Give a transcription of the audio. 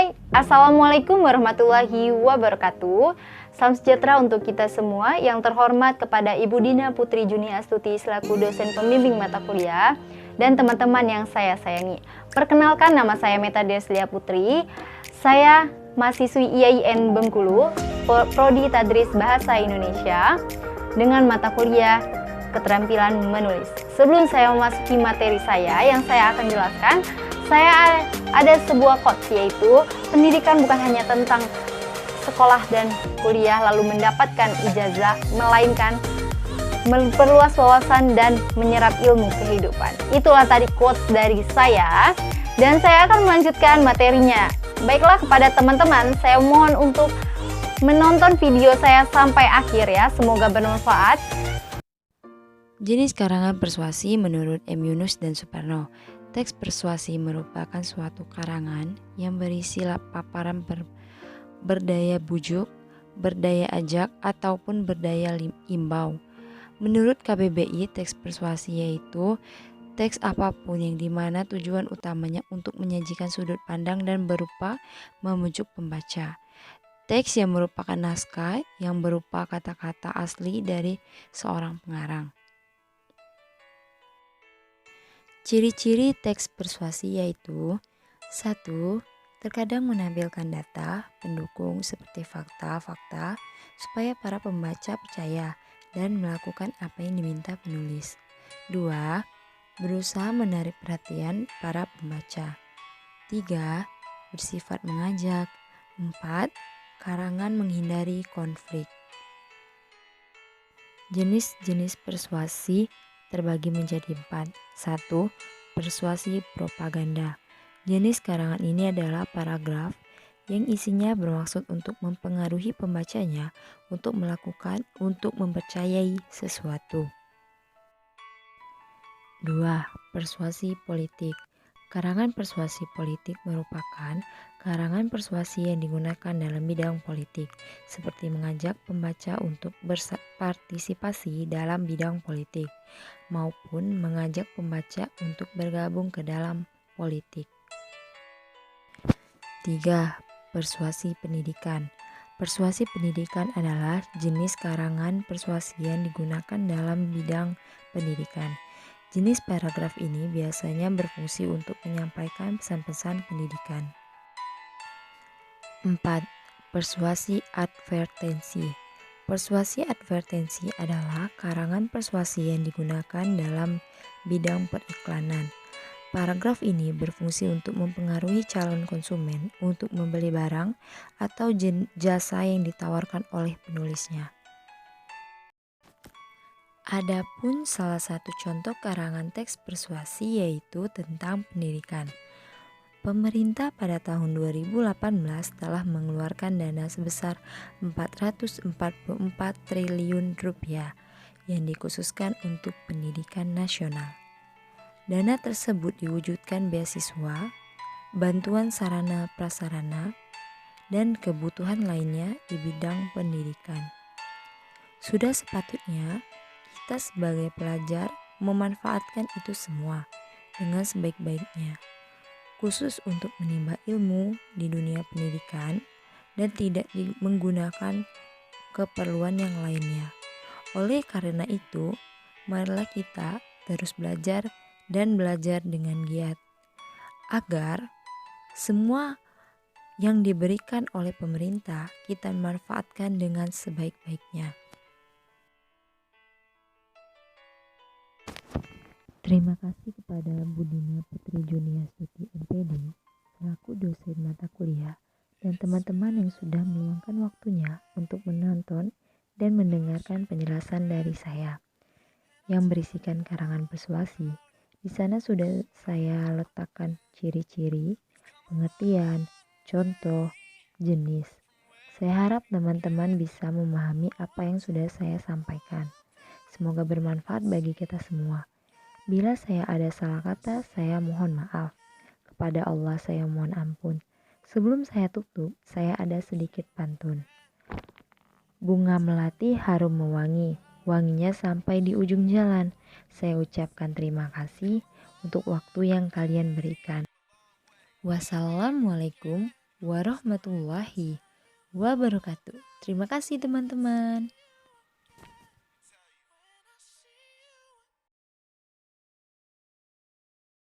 Hai, Assalamualaikum warahmatullahi wabarakatuh. Salam sejahtera untuk kita semua. Yang terhormat kepada Ibu Dina Putri Juni Astuti selaku dosen pembimbing mata kuliah dan teman-teman yang saya sayangi. Perkenalkan, nama saya Meta Deslia Putri. Saya mahasiswi IAIN Bengkulu, Prodi Tadris Bahasa Indonesia dengan mata kuliah keterampilan menulis. Sebelum saya memasuki materi saya yang saya akan jelaskan, saya ada sebuah quotes, yaitu pendidikan bukan hanya tentang sekolah dan kuliah lalu mendapatkan ijazah, melainkan memperluas wawasan dan menyerap ilmu kehidupan. Itulah tadi quotes dari saya, dan saya akan melanjutkan materinya. Baiklah, kepada teman-teman saya mohon untuk menonton video saya sampai akhir ya, semoga bermanfaat. Jenis karangan persuasi menurut M. Yunus dan Suparno. Teks persuasi merupakan suatu karangan yang berisi paparan berdaya bujuk, berdaya ajak, ataupun berdaya imbau. Menurut KBBI, teks persuasi yaitu teks apapun yang dimana tujuan utamanya untuk menyajikan sudut pandang dan berupa memujuk pembaca. Teks yang merupakan naskah yang berupa kata-kata asli dari seorang pengarang. Ciri-ciri teks persuasi yaitu 1. Terkadang menampilkan data pendukung seperti fakta-fakta supaya para pembaca percaya dan melakukan apa yang diminta penulis. 2. Berusaha menarik perhatian para pembaca. 3. Bersifat mengajak. 4. Karangan menghindari konflik. Jenis-jenis persuasi terbagi menjadi 4. 1. Persuasi propaganda. Jenis karangan ini adalah paragraf yang isinya bermaksud untuk mempengaruhi pembacanya untuk mempercayai sesuatu. 2. Persuasi politik. Karangan persuasi politik merupakan karangan persuasi yang digunakan dalam bidang politik, seperti mengajak pembaca untuk berpartisipasi dalam bidang politik, maupun mengajak pembaca untuk bergabung ke dalam politik. 3. Persuasi pendidikan. Persuasi pendidikan adalah jenis karangan persuasi yang digunakan dalam bidang pendidikan. Jenis paragraf ini biasanya berfungsi untuk menyampaikan pesan-pesan pendidikan. 4. Persuasi advertensi. Persuasi advertensi adalah karangan persuasi yang digunakan dalam bidang periklanan. Paragraf ini berfungsi untuk mempengaruhi calon konsumen untuk membeli barang atau jasa yang ditawarkan oleh penulisnya. Adapun salah satu contoh karangan teks persuasi yaitu tentang pendidikan. Pemerintah pada tahun 2018 telah mengeluarkan dana sebesar 444 triliun rupiah yang dikhususkan untuk pendidikan nasional. Dana tersebut diwujudkan beasiswa, bantuan sarana prasarana, dan kebutuhan lainnya di bidang pendidikan. Sudah sepatutnya kita sebagai pelajar memanfaatkan itu semua dengan sebaik-baiknya, khusus untuk menimba ilmu di dunia pendidikan dan tidak menggunakan keperluan yang lainnya. Oleh karena itu, marilah kita terus belajar dan belajar dengan giat, agar semua yang diberikan oleh pemerintah kita manfaatkan dengan sebaik-baiknya. Terima kasih kepada Bu Dina Putri Juni Astuti MPD selaku dosen mata kuliah dan teman-teman yang sudah meluangkan waktunya untuk menonton dan mendengarkan penjelasan dari saya yang berisikan karangan persuasi. Di sana sudah saya letakkan ciri-ciri, pengertian, contoh, jenis. Saya harap teman-teman bisa memahami apa yang sudah saya sampaikan. Semoga bermanfaat bagi kita semua. Bila saya ada salah kata, saya mohon maaf. Kepada Allah saya mohon ampun. Sebelum saya tutup, saya ada sedikit pantun. Bunga melati harum mewangi, wanginya sampai di ujung jalan. Saya ucapkan terima kasih untuk waktu yang kalian berikan. Wassalamualaikum warahmatullahi wabarakatuh. Terima kasih teman-teman.